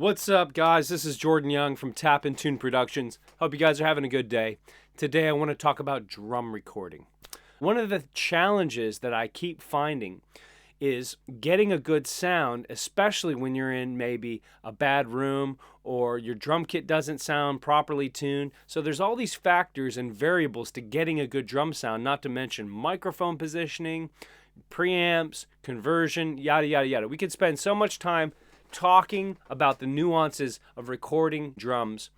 What's up, guys? This is Jordan Young from Tap and Tune Productions. Hope you guys are having a good day. Today I want to talk about drum recording. One of the challenges that I keep finding is getting a good sound, especially when you're in maybe a bad room or your drum kit doesn't sound properly tuned. So there's all these factors and variables to getting a good drum sound, not to mention microphone positioning, preamps, conversion, yada, yada, yada. We could spend so much time talking about the nuances of recording drums.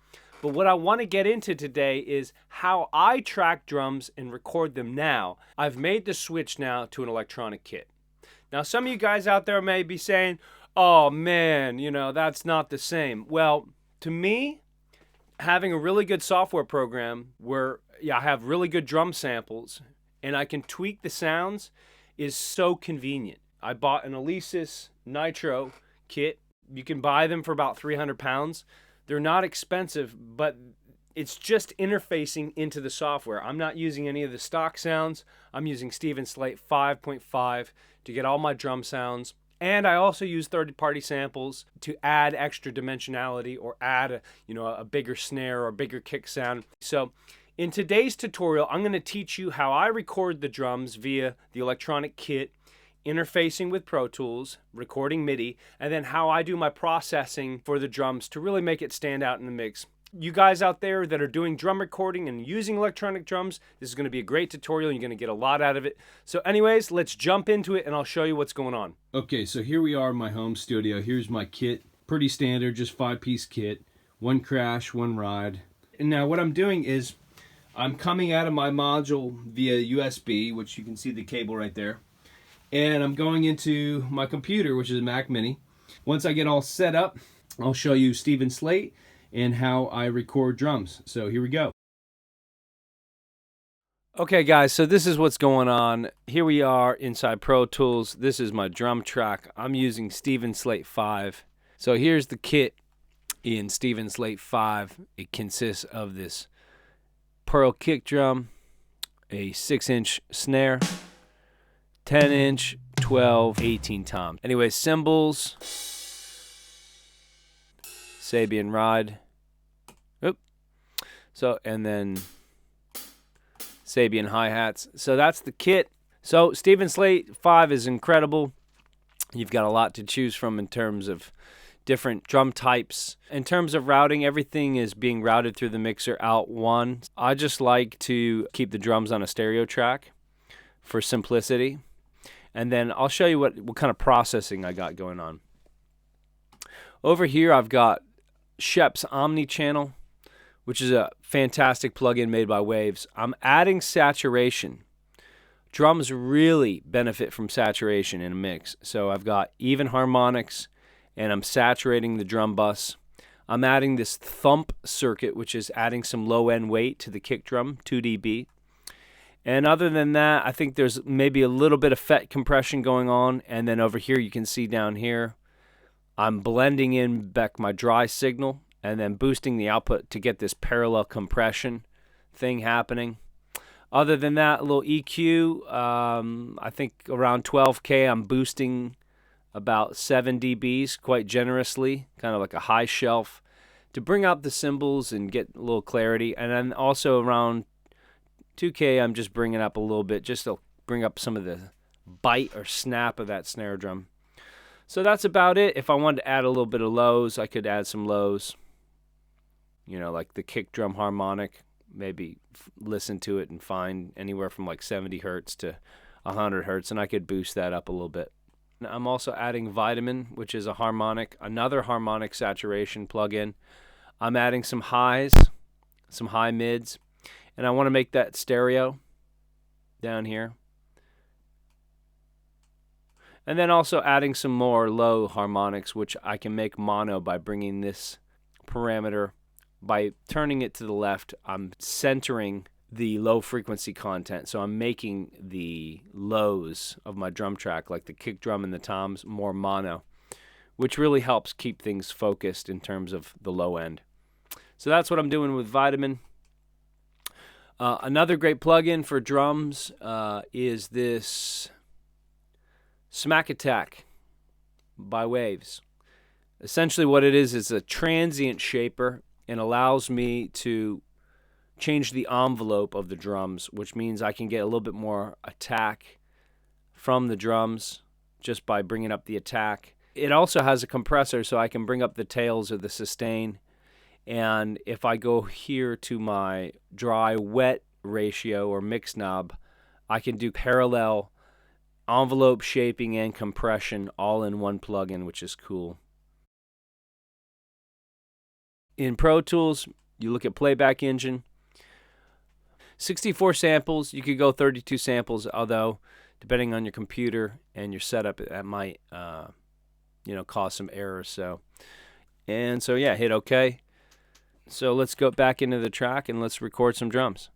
But what I want to get into today is how I track drums and record them now. I've made the switch now to an electronic kit. Now, some of you guys out there may be saying, oh man, that's not the same. Well, to me, having a really good software program where I have really good drum samples and I can tweak the sounds is so convenient. I bought an Alesis Nitro kit. You can buy them for about 300 pounds. They're not expensive, but it's just interfacing into the software. I'm not using any of the stock sounds. I'm using Steven Slate 5.5 to get all my drum sounds. And I also use third-party samples to add extra dimensionality or add a bigger snare or a bigger kick sound. So in today's tutorial, I'm going to teach you how I record the drums via the electronic kit, interfacing with Pro Tools, recording MIDI, and then how I do my processing for the drums to really make it stand out in the mix. You guys out there that are doing drum recording and using electronic drums, this is going to be a great tutorial. You're going to get a lot out of it. So anyways, let's jump into it and I'll show you what's going on. Okay, so here we are in my home studio. Here's my kit. Pretty standard, just 5-piece kit. One crash, one ride. And now what I'm doing is I'm coming out of my module via USB, which you can see the cable right there. And I'm going into my computer, which is a Mac Mini. Once I get all set up, I'll show you Steven Slate and how I record drums. So here we go. Okay, guys, so this is what's going on. Here we are inside Pro Tools. This is my drum track. I'm using Steven Slate 5. So here's the kit in Steven Slate 5. It consists of this Pearl kick drum, a 6-inch snare, 10-inch, 12, 18 toms. Anyway, cymbals, Sabian ride. Oop. So, and then Sabian hi-hats. So that's the kit. So Steven Slate 5 is incredible. You've got a lot to choose from in terms of different drum types. In terms of routing, everything is being routed through the mixer out one. I just like to keep the drums on a stereo track for simplicity. And then I'll show you what kind of processing I got going on. Over here I've got Shep's Omni channel, which is a fantastic plugin made by Waves. I'm adding saturation. Drums really benefit from saturation in a mix. So I've got even harmonics and I'm saturating the drum bus. I'm adding this thump circuit, which is adding some low end weight to the kick drum, 2 dB. And other than that, I think there's maybe a little bit of FET compression going on. And then over here, you can see down here, I'm blending in back my dry signal and then boosting the output to get this parallel compression thing happening. Other than that, a little EQ, I think around 12K, I'm boosting about 7 dBs quite generously, kind of like a high shelf to bring out the cymbals and get a little clarity. And then also around 2K, I'm just bringing up a little bit just to bring up some of the bite or snap of that snare drum. So that's about it. If I wanted to add a little bit of lows, I could add some lows. Like the kick drum harmonic, maybe listen to it and find anywhere from like 70 hertz to 100 hertz, and I could boost that up a little bit. I'm also adding Vitamin, which is another harmonic saturation plugin. I'm adding some highs, some high mids. And I want to make that stereo down here. And then also adding some more low harmonics, which I can make mono by bringing this parameter. By turning it to the left, I'm centering the low frequency content. So I'm making the lows of my drum track, like the kick drum and the toms, more mono, which really helps keep things focused in terms of the low end. So that's what I'm doing with Vitamin. Another great plugin for drums is this Smack Attack by Waves. Essentially what it is a transient shaper and allows me to change the envelope of the drums, which means I can get a little bit more attack from the drums just by bringing up the attack. It also has a compressor, so I can bring up the tails or the sustain. And if I go here to my dry-wet ratio or mix knob, I can do parallel envelope shaping and compression all in one plugin, which is cool. In Pro Tools, you look at Playback Engine. 64 samples. You could go 32 samples, although depending on your computer and your setup, that might cause some errors. So yeah, hit OK. So let's go back into the track and let's record some drums.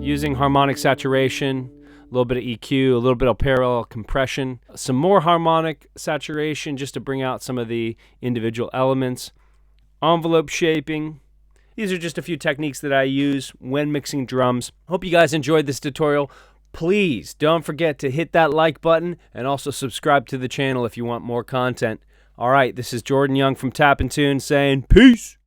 Using harmonic saturation, a little bit of EQ, a little bit of parallel compression, some more harmonic saturation just to bring out some of the individual elements, envelope shaping. These are just a few techniques that I use when mixing drums. Hope you guys enjoyed this tutorial. Please don't forget to hit that like button and also subscribe to the channel if you want more content. All right, this is Jordan Young from Tap and Tune saying peace.